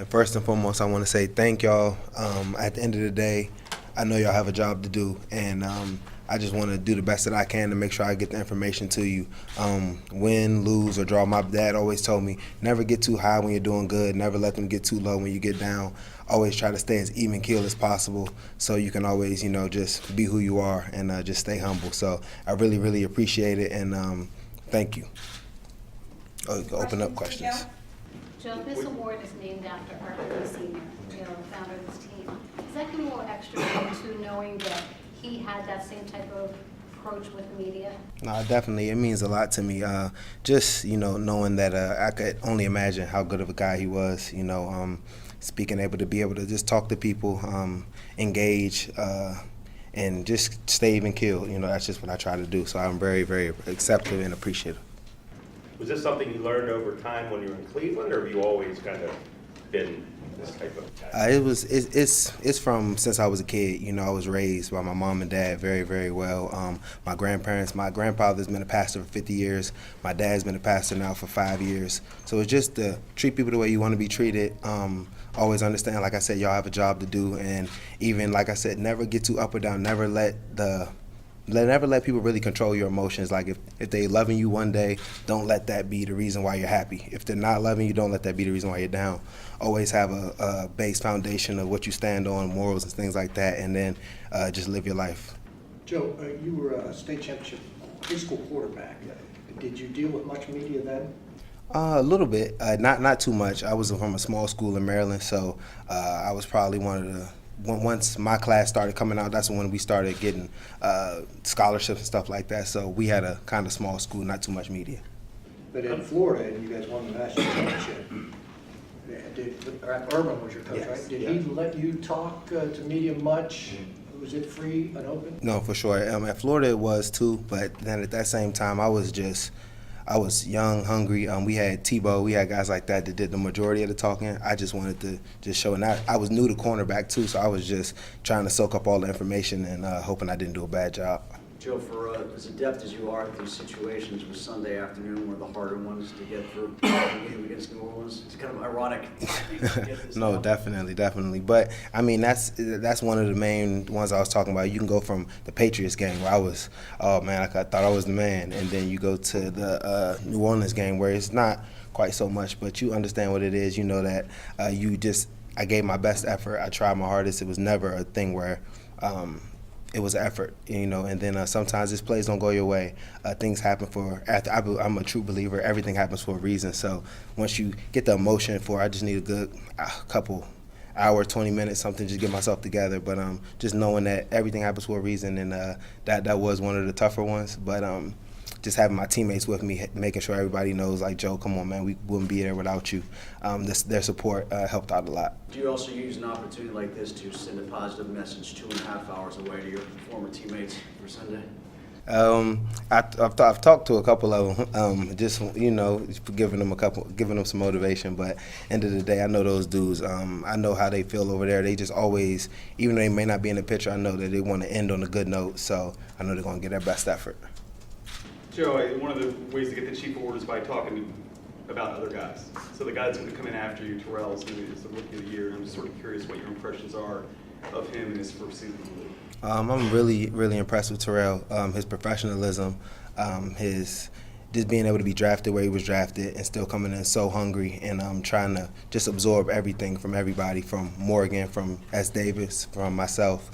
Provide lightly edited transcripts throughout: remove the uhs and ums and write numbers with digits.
And first and foremost, I want to say thank y'all. At the end of the day, I know y'all have a job to do, and I just want to do the best that I can to make sure I get the information to you. Win, lose, or draw. My dad always told me, never get too high when you're doing good, never let them get too low when you get down. Always try to stay as even keel as possible so you can always, just be who you are and just stay humble. So I really, really appreciate it, and thank you. Open up questions. Joe, this award is named after Arthur Sr., the founder of this team. Does that give a little extra weight to knowing that he had that same type of approach with the media? No, definitely. It means a lot to me. Just, knowing that I could only imagine how good of a guy he was, speaking able to just talk to people, engage, and just stay even keeled. That's just what I try to do. So I'm very, very accepting and appreciative. Was this something you learned over time when you were in Cleveland, or have you always kind of been this type of guy? It's from since I was a kid. I was raised by my mom and dad very, very well. My grandfather's been a pastor for 50 years. My dad's been a pastor now for 5 years. So it's just to treat people the way you want to be treated. Always understand, like I said, y'all have a job to do, and even like I said, never get too up or down. Never let people really control your emotions. Like if they loving you one day, don't let that be the reason why you're happy. If they're not loving you, don't let that be the reason why you're down. Always have a base foundation of what you stand on, morals and things like that, and then just live your life. Joe, you were a state championship high school quarterback. Did you deal with much media then? A little bit, not too much. I was from a small school in Maryland, so I was probably one of the. Once my class started coming out, that's when we started getting scholarships and stuff like that. So we had a kind of small school, not too much media. But in Florida, you guys won the national championship. Urban was your coach, Yes. right? Did he let you talk to media much? Was it free and open? No, for sure. At Florida it was too, but then at that same time I was young, hungry. We had Tebow, we had guys like that did the majority of the talking. I just wanted to just show, and I was new to cornerback too, so I was just trying to soak up all the information and hoping I didn't do a bad job. Joe, for as adept as you are at these situations, was Sunday afternoon one of the harder ones to get through the game against New Orleans? It's kind of ironic. No, definitely. But I mean, that's one of the main ones I was talking about. You can go from the Patriots game where I was, oh man, I thought I was the man, and then you go to the New Orleans game where it's not quite so much, but you understand what it is. You know that I gave my best effort. I tried my hardest. It was never a thing where. It was an effort, and then sometimes these plays don't go your way. Things happen I'm a true believer, everything happens for a reason. So once you get the emotion I just need a good couple hour, 20 minutes, something, just get myself together. But just knowing that everything happens for a reason, and that was one of the tougher ones. But just having my teammates with me, making sure everybody knows, like, Joe, come on, man, we wouldn't be there without you. Their support helped out a lot. Do you also use an opportunity like this to send a positive message 2.5 hours away to your former teammates for Sunday? I've talked to a couple of them, just giving them some motivation. But end of the day, I know those dudes. I know how they feel over there. They just always, even though they may not be in the picture, I know that they want to end on a good note. So I know they're going to give their best effort. Joe, one of the ways to get the Chief Award is by talking about other guys. So the guy that's going to come in after you, Terrell, is the Rookie of the Year. I'm just sort of curious what your impressions are of him in his first season in the league. I'm really, really impressed with Terrell. His professionalism, his just being able to be drafted where he was drafted and still coming in so hungry and trying to just absorb everything from everybody, from Morgan, from S. Davis, from myself,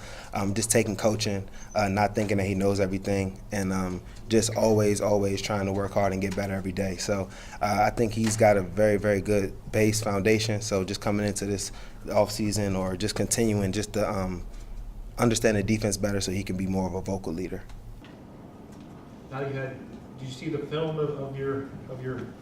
just taking coaching, not thinking that he knows everything, and just always trying to work hard and get better every day. So I think he's got a very, very good base foundation. So just coming into this offseason or just continuing just to understand the defense better so he can be more of a vocal leader. Now did you see the film of your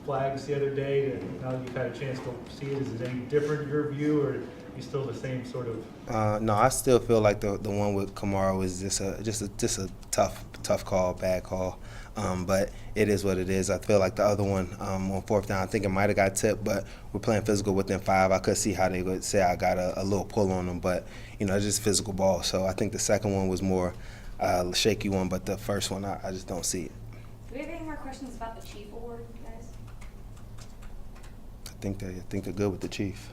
flags the other day? And now that you've had a chance to see it, is it any different in your view, or are you still the same sort of? No, I still feel like the one with Kamara was just a tough call, bad call. But it is what it is. I feel like the other one on fourth down, I think it might have got tipped, but we're playing physical within 5. I could see how they would say I got a little pull on them, but it's just physical ball. So I think the second one was more shaky one, but the first one I just don't see it. Do we have any more questions about the Chief Award, guys? I think they're good with the Chief.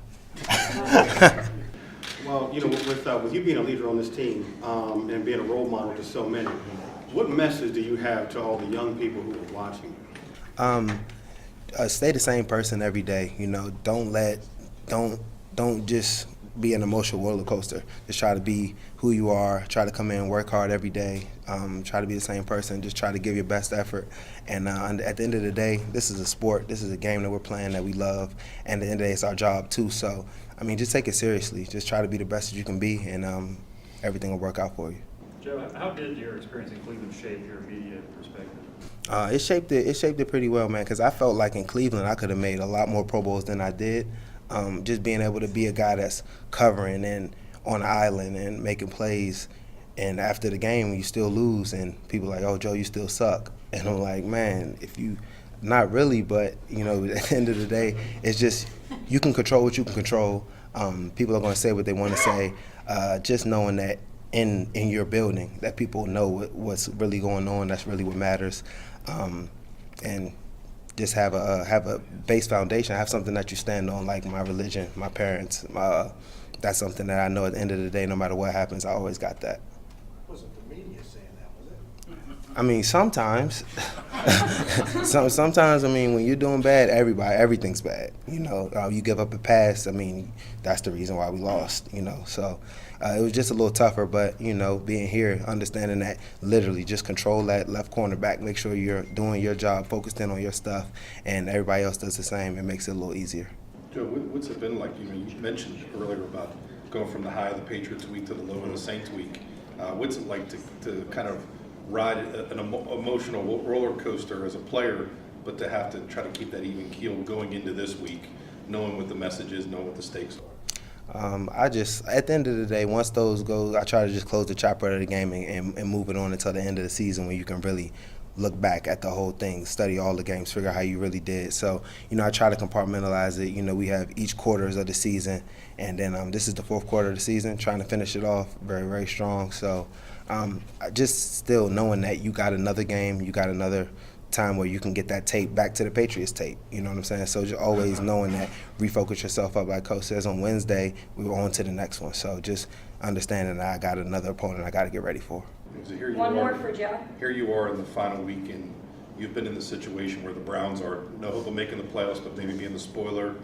Well, with you being a leader on this team and being a role model to so many, what message do you have to all the young people who are watching? Stay the same person every day. Don't just be an emotional roller coaster. Just try to be who you are. Try to come in and work hard every day. Try to be the same person. Just try to give your best effort. And at the end of the day, this is a sport. This is a game that we're playing that we love. And at the end of the day, it's our job too. So, just take it seriously. Just try to be the best that you can be, and everything will work out for you. Joe, how did your experience in Cleveland shape your immediate perspective? It shaped it pretty well, man, because I felt like in Cleveland I could have made a lot more Pro Bowls than I did. Just being able to be a guy that's covering and on the island and making plays, and after the game you still lose and people are like, oh, Joe, you still suck. And I'm like, man, if you, not really, but at the end of the day, it's just you can control what you can control. People are going to say what they want to say. Just knowing that in your building that people know what's really going on, that's really what matters. And just have a base foundation, have something that you stand on, like my religion, my parents. That's something that I know at the end of the day, no matter what happens, I always got that. Wasn't the media saying that, was it? Sometimes. Sometimes, when you're doing bad, everything's bad. You give up a pass, that's the reason why we lost, So it was just a little tougher, but, being here, understanding that literally just control that left cornerback, make sure you're doing your job, focused in on your stuff, and everybody else does the same. It makes it a little easier. Joe, what's it been like? You mentioned earlier about going from the high of the Patriots week to the low of the Saints week. What's it like to kind of ride an emotional roller coaster as a player, but to have to try to keep that even keel going into this week, knowing what the message is, knowing what the stakes are? At the end of the day, once those go, I try to just close the chapter of the game and move it on until the end of the season when you can really look back at the whole thing, study all the games, figure out how you really did. So, I try to compartmentalize it. We have each quarters of the season, and then this is the fourth quarter of the season, trying to finish it off very, very strong. So, just still knowing that you got another game, you got another time where you can get that tape back to the Patriots tape. You know what I'm saying? So just always knowing that, refocus yourself up. Like Coach says, on Wednesday, we were on to the next one. So just understanding that I got another opponent I got to get ready for. So here you One are, more for Joe. Here you are in the final week, and you've been in the situation where the Browns are no hope of making the playoffs, but maybe being the spoiler.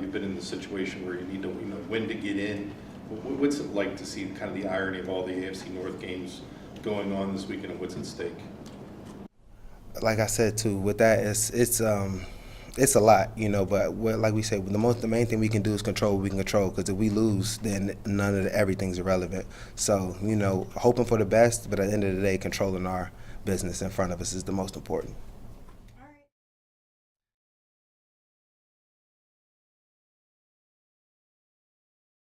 You've been in the situation where you need to win to get in. What's it like to see kind of the irony of all the AFC North games going on this weekend, and what's at stake? Like I said too, with that, it's a lot, But like we said, the main thing we can do is control what we can control. Because if we lose, then everything's irrelevant. So hoping for the best, but at the end of the day, controlling our business in front of us is the most important.